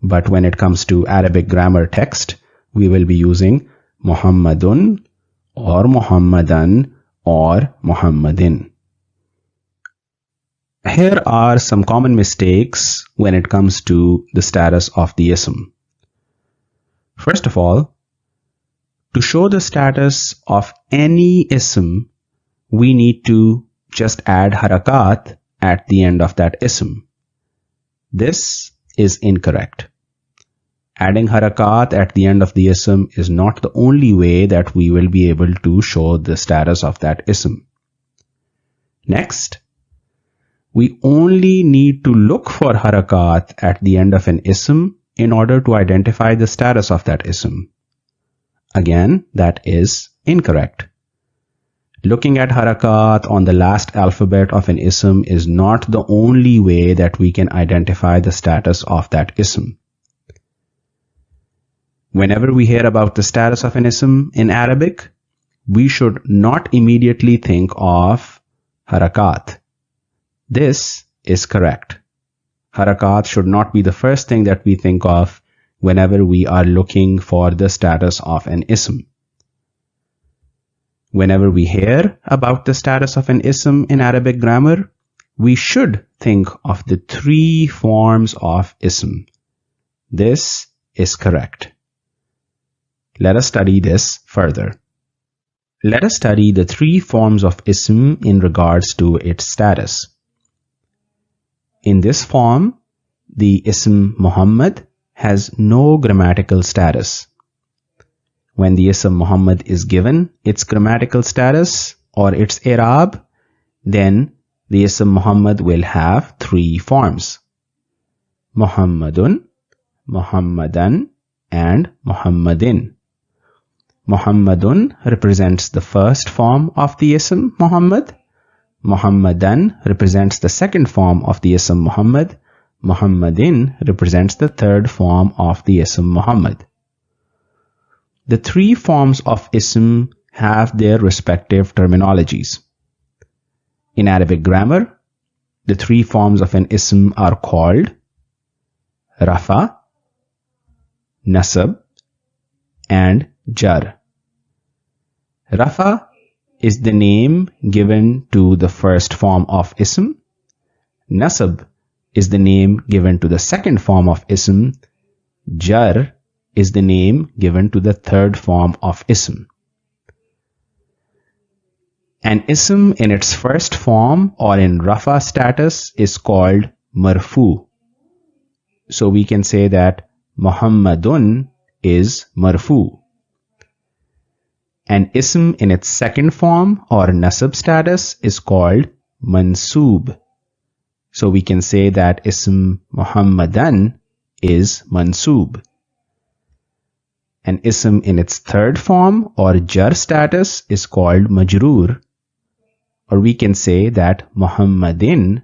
But when it comes to Arabic grammar text, we will be using Muhammadun or Muhammadan or Muhammadin. Here are some common mistakes when it comes to the status of the ism. First of all, to show the status of any ism, we need to just add harakat at the end of that ism. This is incorrect. Adding harakat at the end of the ism is not the only way that we will be able to show the status of that ism. Next, we only need to look for harakat at the end of an ism in order to identify the status of that ism. Again, that is incorrect. Looking at harakat on the last alphabet of an ism is not the only way that we can identify the status of that ism. Whenever we hear about the status of an ism in Arabic, we should not immediately think of harakat. This is correct. Harakat should not be the first thing that we think of whenever we are looking for the status of an ism. Whenever we hear about the status of an ism in Arabic grammar, we should think of the three forms of ism. This is correct. Let us study this further. Let us study the three forms of ism in regards to its status. In this form, the ism Muhammad has no grammatical status. When the ism Muhammad is given its grammatical status or its i'rab, then the ism Muhammad will have three forms: Muhammadun, Muhammadan, and Muhammadin. Muhammadun represents the first form of the ism Muhammad. Muhammadan represents the second form of the ism Muhammad. Muhammadin represents the third form of the ism Muhammad. The three forms of ism have their respective terminologies. In Arabic grammar, the three forms of an ism are called Rafa, Nasab, and Jar. Rafa is the name given to the first form of ism. Nasab is the name given to the second form of ism. Jar is the name given to the third form of ism. An ism in its first form or in Rafa status is called Marfu. So we can say that Muhammadun is Marfu. An ism in its second form or Nasab status is called Mansub. So we can say that ism Muhammadan is Mansub. An ism in its third form or Jar status is called Majroor. Or we can say that Muhammadin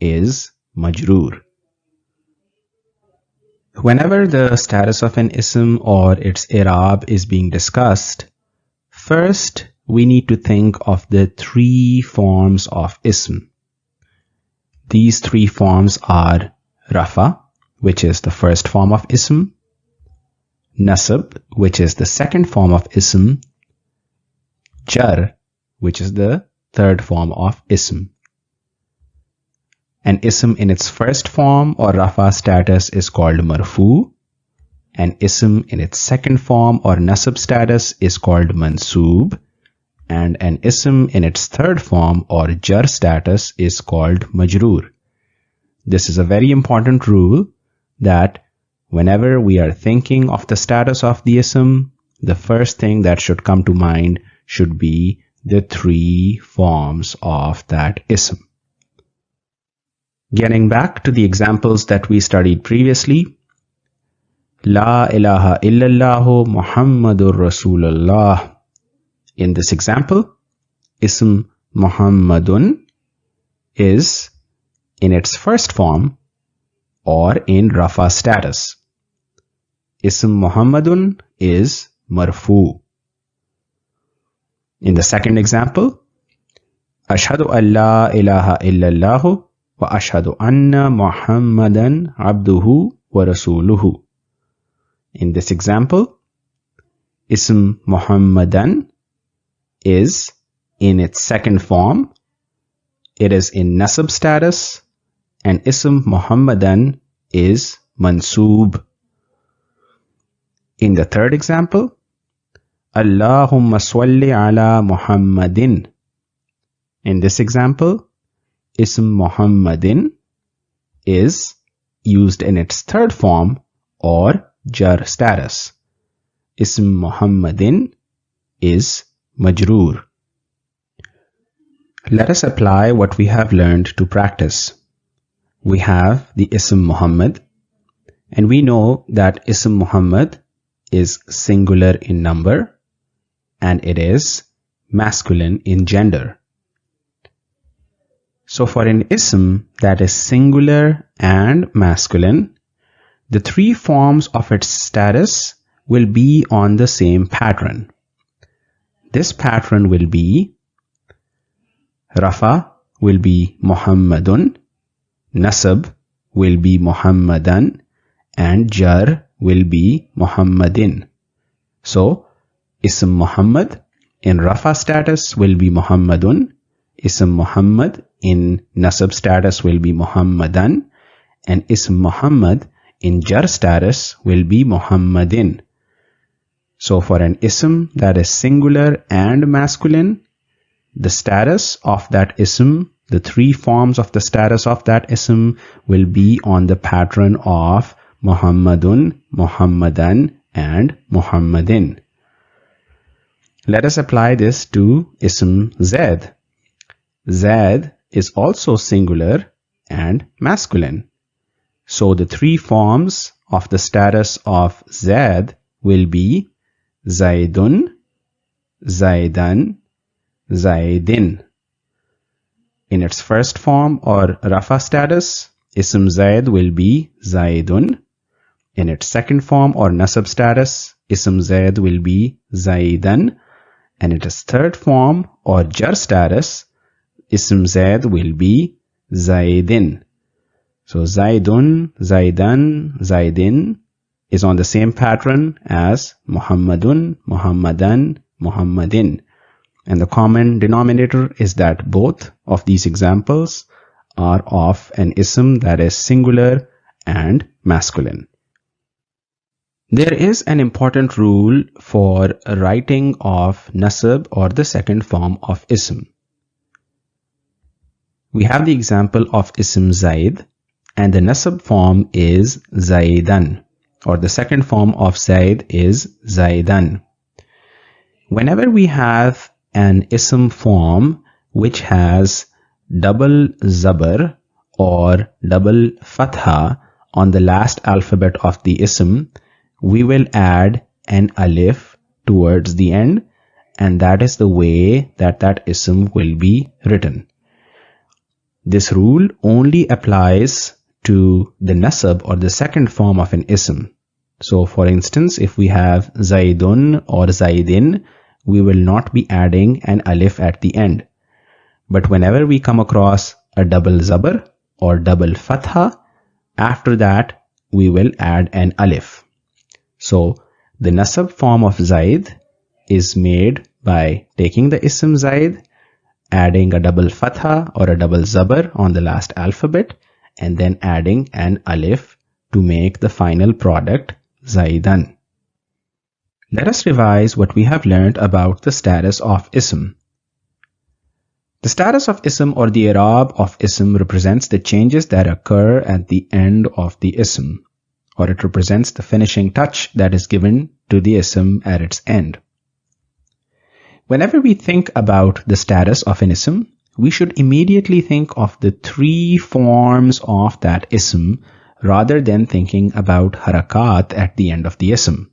is Majroor. Whenever the status of an ism or its i'rab is being discussed, first we need to think of the three forms of ism. These three forms are Rafa, which is the first form of ism, Nasab, which is the second form of ism, Jar, which is the third form of ism. An ism in its first form or Rafa status is called Marfu. An ism in its second form or Nasab status is called Mansub. And an ism in its third form or Jar status is called Majroor. This is a very important rule that whenever we are thinking of the status of the ism, the first thing that should come to mind should be the three forms of that ism. Getting back to the examples that we studied previously, La ilaha illallah Muhammadur Rasulullah. In this example, ism Muhammadun is in its first form or in Rafa status. Ism Muhammadun is Marfu. In the second example, Ashhadu an la ilaha illallah wa ashhadu anna Muhammadan abduhu wa rasuluhu. In this example, ism Muhammadan is in its second form. It is in nasab status, and ism Muhammadan is mansoob. In the third example, Allahumma salli ala Muhammadin. In this example, ism Muhammadin is used in its third form or jar status. Ism Muhammadin is majroor. Let us apply what we have learned to practice. We have the ism Muhammad, and we know that ism Muhammad is singular in number and it is masculine in gender. So for an ism that is singular and masculine, the three forms of its status will be on the same pattern. This pattern will be Rafa will be Muhammadun, Nasab will be Muhammadan, and Jar will be Muhammadin. So, Ism Muhammad in Rafa status will be Muhammadun, Ism Muhammad in Nasab status will be Muhammadan, and Ism Muhammad in Jar status will be Muhammadin. So for an ism that is singular and masculine, the status of that ism, the three forms of the status of that ism will be on the pattern of Muhammadun, Muhammadan, and Muhammadin. Let us apply this to ism Zaid. Zaid is also singular and masculine. So the three forms of the status of Zaid will be Zaidun, Zaidan, Zaidin. In its first form or Rafa status, Ism Zaid will be Zaidun. In its second form or Nasab status, Ism Zaid will be Zaidan. And in its third form or Jar status, Ism Zaid will be Zaidin. So Zaidun, Zaidan, Zaidin is on the same pattern as Muhammadun, Muhammadan, Muhammadin. And the common denominator is that both of these examples are of an ism that is singular and masculine. There is an important rule for writing of nasab or the second form of ism. We have the example of ism Zaid, and the nasab form is Zaidan, or the second form of Zaid is Zaidan. Whenever we have an ism form which has double zabar or double fatha on the last alphabet of the ism, we will add an alif towards the end, and that is the way that that ism will be written. This rule only applies to the nasab or the second form of an ism. So for instance, if we have Zaidun or Zaidin, we will not be adding an alif at the end. But whenever we come across a double zabar or double fatha, after that we will add an alif. So the nasab form of Zaid is made by taking the ism Zaid, adding a double fatha or a double zabar on the last alphabet, and then adding an alif to make the final product Zaidan. Let us revise what we have learned about the status of ism. The status of ism or the i'rab of ism represents the changes that occur at the end of the ism, or it represents the finishing touch that is given to the ism at its end. Whenever we think about the status of an ism, we should immediately think of the three forms of that ism rather than thinking about harakat at the end of the ism.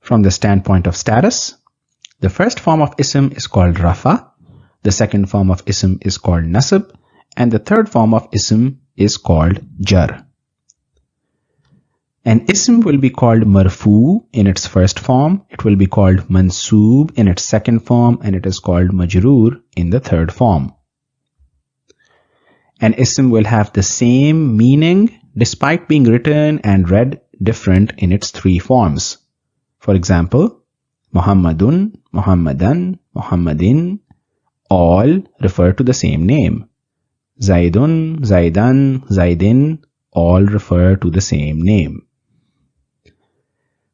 From the standpoint of status, the first form of ism is called Rafa, the second form of ism is called Nasab, and the third form of ism is called Jar. An ism will be called Marfu in its first form, it will be called Mansoob in its second form, and it is called Majroor in the third form. An ism will have the same meaning despite being written and read different in its three forms. For example, Muhammadun, Muhammadan, Muhammadin all refer to the same name. Zaidun, Zaidan, Zaidin all refer to the same name.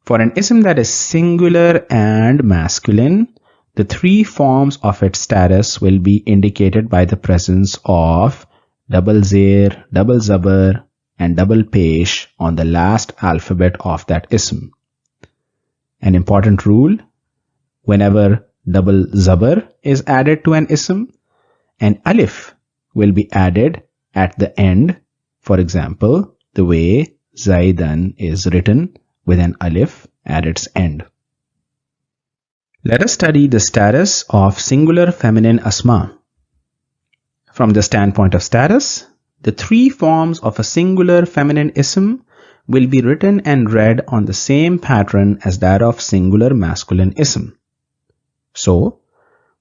For an ism that is singular and masculine, the three forms of its status will be indicated by the presence of double zir, double zabar, and double pesh on the last alphabet of that ism. An important rule: whenever double zabar is added to an ism, an alif will be added at the end. For example, the way Zaidan is written with an alif at its end. Let us study the status of singular feminine asma. From the standpoint of status, the three forms of a singular feminine ism will be written and read on the same pattern as that of singular masculine ism. So,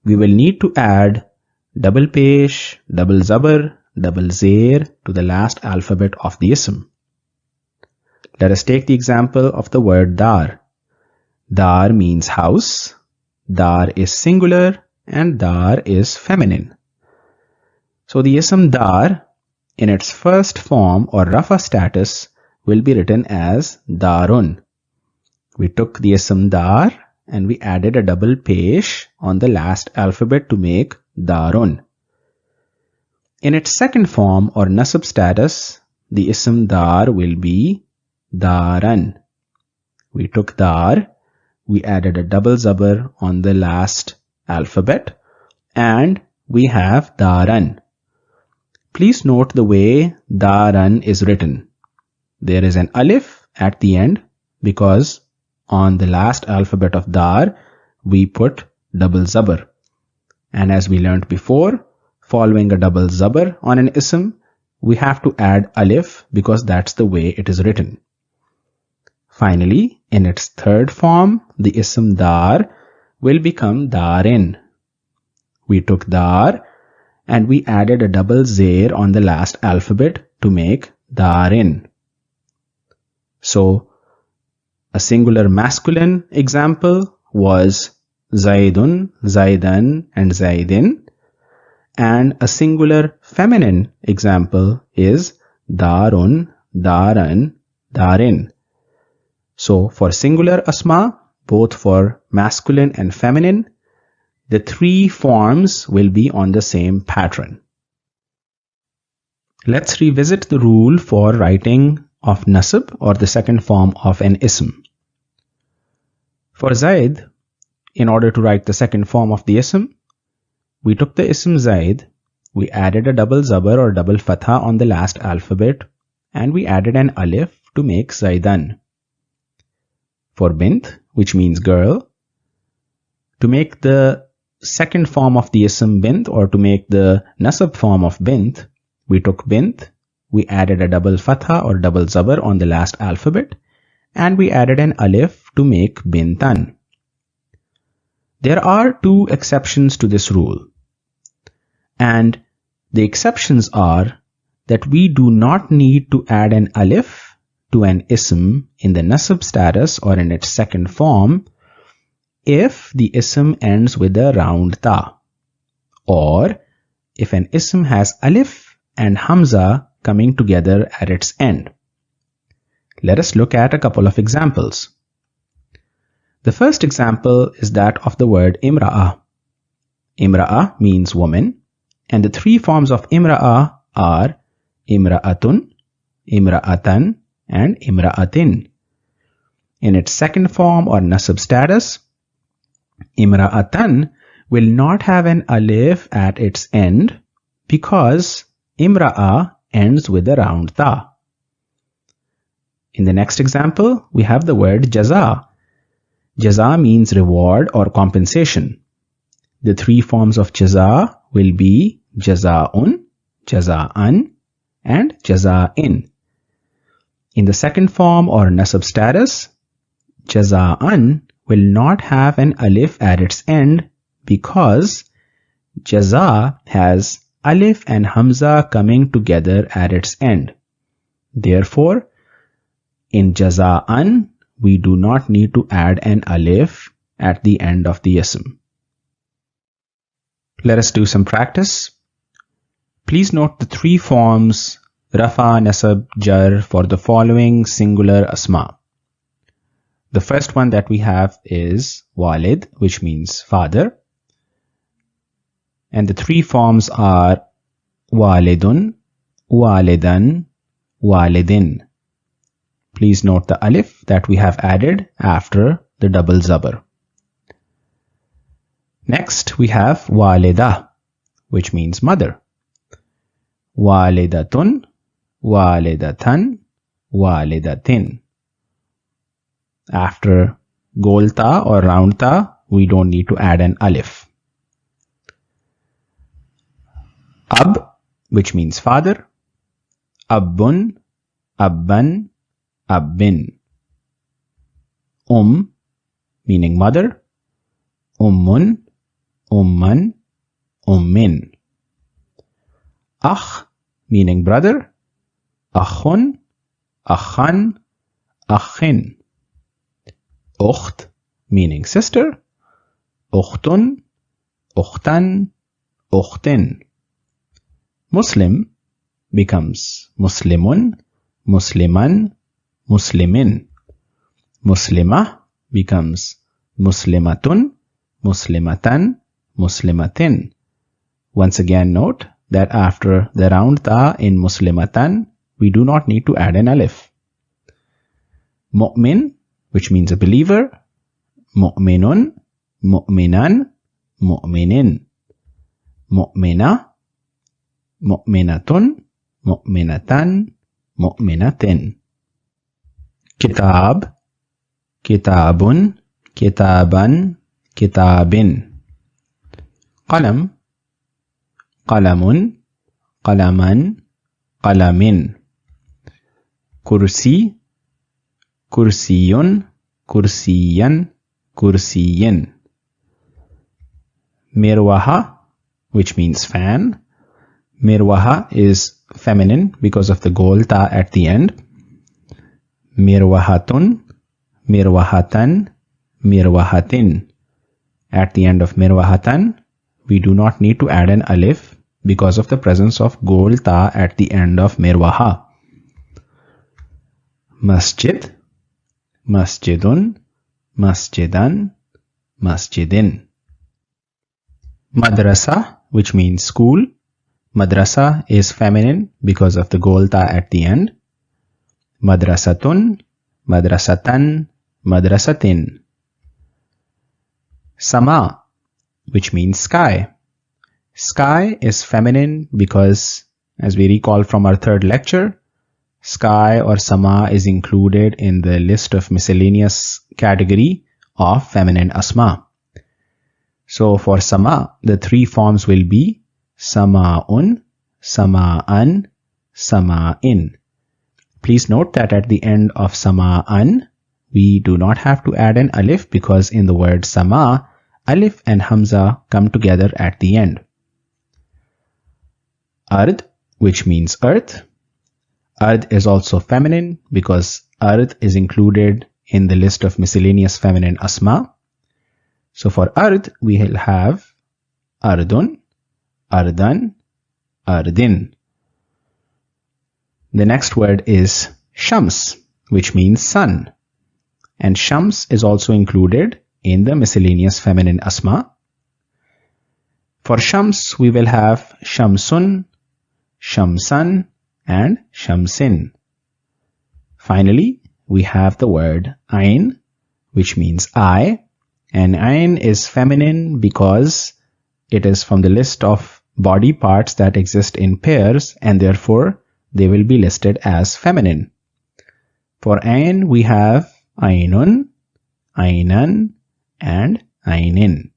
we will need to add double pesh, double zabar, double zir to the last alphabet of the ism. Let us take the example of the word dar. Dar means house, dar is singular, and dar is feminine. So the ism dar in its first form or rafa status will be written as darun. We took the ism dar and we added a double pesh on the last alphabet to make darun. In its second form or nasab status, the ism dar will be daran. We took dar, we added a double zabar on the last alphabet, and we have daran. Please note the way daran is written. There is an alif at the end because on the last alphabet of dar, we put double zabar. And as we learnt before, following a double zabar on an ism, we have to add alif because that's the way it is written. Finally, in its third form, the ism dar will become darin. We took dar and we added a double zir on the last alphabet to make darin. So, a singular masculine example was Zaidun, Zaidan, and Zaidin, and a singular feminine example is Darun, Daran, Darin. So, for singular asma, both for masculine and feminine, the three forms will be on the same pattern. Let's revisit the rule for writing of nasab or the second form of an ism. For Zaid, in order to write the second form of the ism, we took the ism Zaid, we added a double zabar or double fatha on the last alphabet, and we added an alif to make Zaidan. For Bint, which means girl, to make the second form of the ism Bint or to make the nasab form of Bint, we took Bint, we added a double fatha or double zabar on the last alphabet, and we added an alif to make Bintan. There are two exceptions to this rule, and the exceptions are that we do not need to add an alif to an ism in the nasab status or in its second form if the ism ends with a round ta, or if an ism has alif and hamza coming together at its end. Let us look at a couple of examples. The first example is that of the word imra'ah. Imra'ah means woman, and the three forms of imra'ah are imra'atun, imra'atan, and imra'atin. In its second form or nasab status, imra'atan will not have an alif at its end because imra'ah ends with a round ta. In the next example, we have the word jaza. Jaza means reward or compensation. The three forms of jaza will be jaza'un, jaza'an, and jaza'in. In the second form or nasab status, jaza'an will not have an alif at its end because jaza has alif and hamza coming together at its end. Therefore, in jaza'an, we do not need to add an alif at the end of the ism. Let us do some practice. Please note the three forms rafa, nasab, jar for the following singular asma. The first one that we have is walid, which means father. And the three forms are walidun, walidan, walidin. Please note the alif that we have added after the double zabar. Next, we have walida, which means mother. Walidatun, walidatan, walidatin. After gol ta or round ta, we don't need to add an alif. Ab, which means father. Abbun, abban, abbin. Meaning mother. Ummun, umman, ummin. Akh, meaning brother. Akhun, akhan, akhin. Ukht, meaning sister. Ukhtun, ukhtan, ukhtin. Muslim becomes muslimun, musliman, muslimin. Muslimah becomes muslimatun, muslimatan, muslimatin. Once again, note that after the round ta in muslimatan, we do not need to add an alif. Mu'min, which means a believer. Mu'minun, mu'minan, mu'minin. Mu'mina, mu'minatun, mu'minatan, mu'minatin. Kitab, kitabun, kitaban, kitabin. Qalam, qalamun, qalaman, qalamin. Kursi, kursiyun, kursiyan, kursiyin. Mirwaha, which means fan. Mirwaha is feminine because of the gol ta at the end. Mirwahatun, mirwahatan, mirwahatin. At the end of mirwahatan, we do not need to add an alif because of the presence of gol ta at the end of mirwaha. Masjid, masjidun, masjidan, masjidin. Madrasa, which means school. Madrasa is feminine because of the gol ta at the end. Madrasatun, madrasatan, madrasatin. Sama, which means sky. Sky is feminine because, as we recall from our third lecture, sky or sama is included in the list of miscellaneous category of feminine asma. So for sama, the three forms will be sama'un, sama'an, sama'in. Please note that at the end of sama'an, we do not have to add an alif because in the word sama, alif and hamza come together at the end. Ard, which means earth. Ard is also feminine because ard is included in the list of miscellaneous feminine asma. So for ard, we will have ardun, ardan, ardin. The next word is shams, which means sun. And shams is also included in the miscellaneous feminine asma. For shams, we will have shamsun, shamsan, and shamsin. Finally, we have the word ain, which means eye. And ain is feminine because it is from the list of body parts that exist in pairs, and therefore they will be listed as feminine. For ain, we have ainun, ainan, and ainin.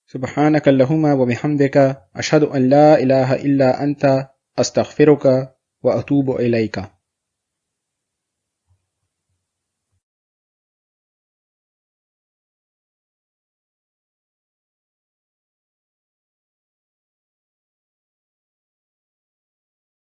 سبحانك اللهم وبحمدك أشهد أن لا إله إلا أنت أستغفرك وأتوب إليك.